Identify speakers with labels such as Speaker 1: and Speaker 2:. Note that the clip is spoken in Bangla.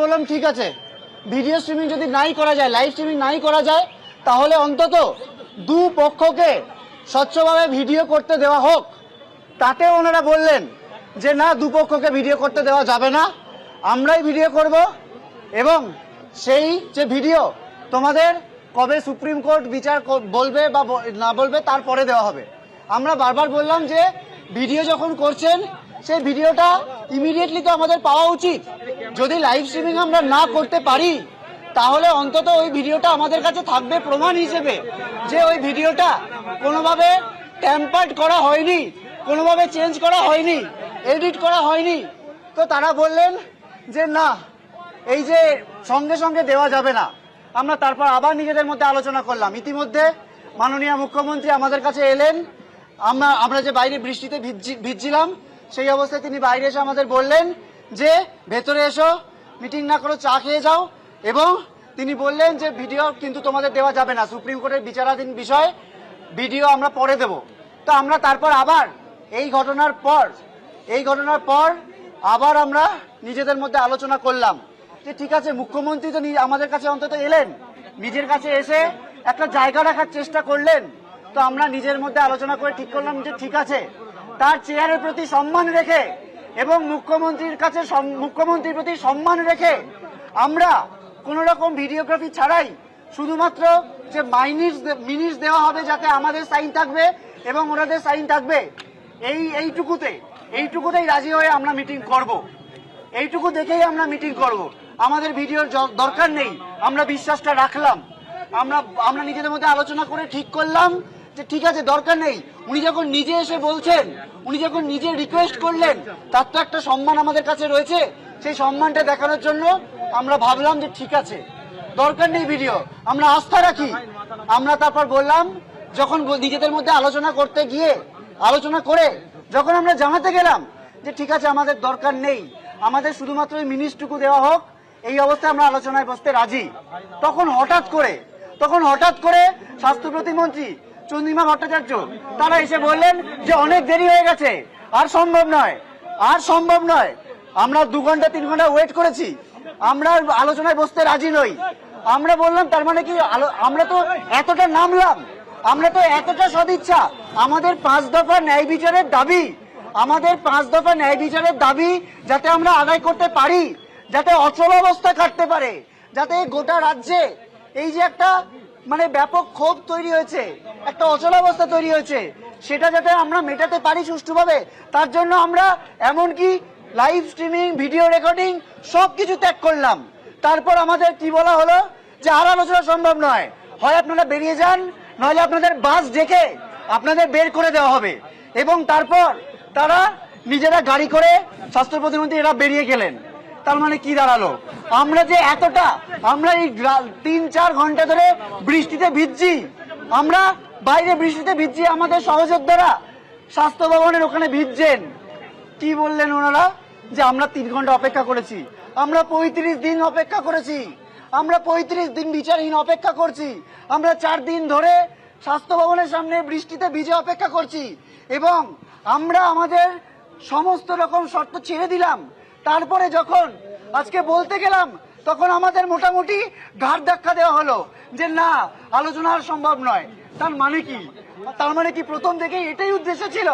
Speaker 1: বললাম ঠিক আছে, ভিডিও স্ট্রিমিং যদি নাই করা যায়, লাইভ স্ট্রিমিং নাই করা যায়, তাহলে অন্তত দুপক্ষকে স্বচ্ছভাবে ভিডিও করতে দেওয়া হোক। তাতেও ওনারা বললেন যে না, দুপক্ষকে ভিডিও করতে দেওয়া যাবে না, আমরাই ভিডিও করব, এবং সেই যে ভিডিও তোমাদের কবে সুপ্রিম কোর্ট বিচার বলবে বা না বলবে তারপরে দেওয়া হবে। আমরা বারবার বললাম যে ভিডিও যখন করছেন সেই ভিডিওটা ইমিডিয়েটলি তো আমাদের পাওয়া উচিত। যদি লাইভ স্ট্রিমিং আমরা না করতে পারি তাহলে অন্তত ওই ভিডিওটা আমাদের কাছে থাকবে প্রমাণ হিসেবে যে ওই ভিডিওটা কোনোভাবে ট্যাম্পার্ড করা হয়নি, কোনোভাবে চেঞ্জ করা হয়নি, এডিট করা হয়নি। তো তারা বললেন যে না, এই যে সঙ্গে সঙ্গে দেওয়া যাবে না। আমরা তারপর আবার নিজেদের মধ্যে আলোচনা করলাম। ইতিমধ্যে মাননীয় মুখ্যমন্ত্রী আমাদের কাছে এলেন। আমরা যে বাইরে বৃষ্টিতে ভিজছিলাম, সেই অবস্থায় তিনি বাইরে এসে আমাদের বললেন যে ভেতরে এসো, মিটিং না করো, চা খেয়ে যাও। এবং তিনি বললেন যে ভিডিও কিন্তু তোমাদের দেওয়া যাবে না, সুপ্রিম কোর্টের বিচারাধীন বিষয়, ভিডিও আমরা পরে দেব। তো আমরা তারপর আবার এই ঘটনার পর আবার আমরা নিজেদের মধ্যে আলোচনা করলাম যে ঠিক আছে, মুখ্যমন্ত্রী তো আমাদের কাছে অন্তত এলেন, নিজের কাছে এসে একটা জায়গা রাখার চেষ্টা করলেন। তো আমরা নিজের মধ্যে আলোচনা করে ঠিক করলাম যে ঠিক আছে, তার চেয়ারের প্রতি সম্মান রেখে এবং মুখ্যমন্ত্রীর প্রতি সম্মান রেখে আমরা কোন রকম ভিডিওগ্রাফি ছাড়াই শুধুমাত্র যে মিনিটস দেওয়া হবে যাতে আমাদের সাইন থাকবে এবং ওনাদের সাইন থাকবে, এইটুকুতেই রাজি হয়ে আমরা মিটিং করব। এইটুকু দেখেই আমরা মিটিং করব। আমাদের ভিডিওর দরকার নেই। আমরা বিশ্বাসটা রাখলাম। আমরা নিজেদের মধ্যে আলোচনা করে ঠিক করলাম যে ঠিক আছে, দরকার নেই। উনি যখন নিজে এসে বলছেন, উনি যখন নিজে রিকোয়েস্ট করলেন, তার তো একটা সম্মান আমাদের কাছে রয়েছে। সেই সম্মানটা দেখানোর জন্য আমরা ভাবলাম যে ঠিক আছে, দরকার নেই ভিডিও, আমরা আস্থা রাখি। আমরা তারপর বললাম, যখন নিজেদের মধ্যে আলোচনা করে যখন আমরা জানাতে গেলাম যে ঠিক আছে, আমাদের দরকার নেই, আমাদের শুধুমাত্র ওই মিনিটটুকু দেওয়া হোক, এই অবস্থায় আমরা আলোচনায় বসতে রাজি। তখন হঠাৎ করে স্বাস্থ্য প্রতিমন্ত্রী চন্দ্রিমা ভট্টাচার্য তারা এসে বললেন যে অনেক দেরি হয়ে গেছে, আর সম্ভব নয়। আমরা 2 ঘন্টা 3 ঘন্টা ওয়েট করেছি, আমরা আলোচনায় বসতে রাজি নই। আমরা বললাম তার মানে কি, আমরা তো এতটা নামলাম, আমরা তো এতটা সদিচ্ছা, আমাদের 5 দফা ন্যায় বিচারের দাবি যাতে আমরা আদায় করতে পারি, যাতে অচল অবস্থা কাটতে পারে, যাতে গোটা রাজ্যে এই যে একটা ব্যাপক ক্ষোভ তৈরি হয়েছে, একটা অচল অবস্থা তৈরি হয়েছে, সেটা যাতে আমরা মেটাতে পারি সুষ্ঠুভাবে, তার জন্য আমরা এমনকি লাইভ স্ট্রিমিং, ভিডিও রেকর্ডিং সবকিছু ত্যাগ করলাম। তারপর আমাদের কি বলা হলো যে আর আলোচনা সম্ভব নয়, হয় আপনারা বেরিয়ে যান, নইলে আপনাদের বাস ডেকে আপনাদের বের করে দেওয়া হবে। এবং তারপর তারা নিজেরা গাড়ি করে, স্বাস্থ্য প্রতিমন্ত্রী এরা বেরিয়ে গেলেন। তার মানে কি দাঁড়ালো, আমরা এই 3-4 ঘন্টা ধরে বৃষ্টিতে ভিজছি, আমরা বাইরে বৃষ্টিতে ভিজছি, আমাদের সহযোদ্ধারা স্বাস্থ্য ভবনের ওখানে ভিজছেন। কি বললেন ওনারা যে আমরা 3 ঘন্টা অপেক্ষা করেছি, আমরা 35 দিন অপেক্ষা করেছি, আমরা 35 দিন বিচারহীন অপেক্ষা করছি, আমরা 4 দিন ধরে স্বাস্থ্য ভবনের সামনে বৃষ্টিতে ভিজে অপেক্ষা করছি, এবং আমরা আমাদের সমস্ত রকম শর্ত ছেড়ে দিলাম। তারপরে যখন আজকে বলতে গেলাম, তখন আমাদের মোটামুটি ঘাড় ধাক্কা দেওয়া হলো যে না, আলোচনা আর সম্ভব নয়। তার মানে কি প্রথম থেকেই এটাই উদ্দেশ্য ছিল?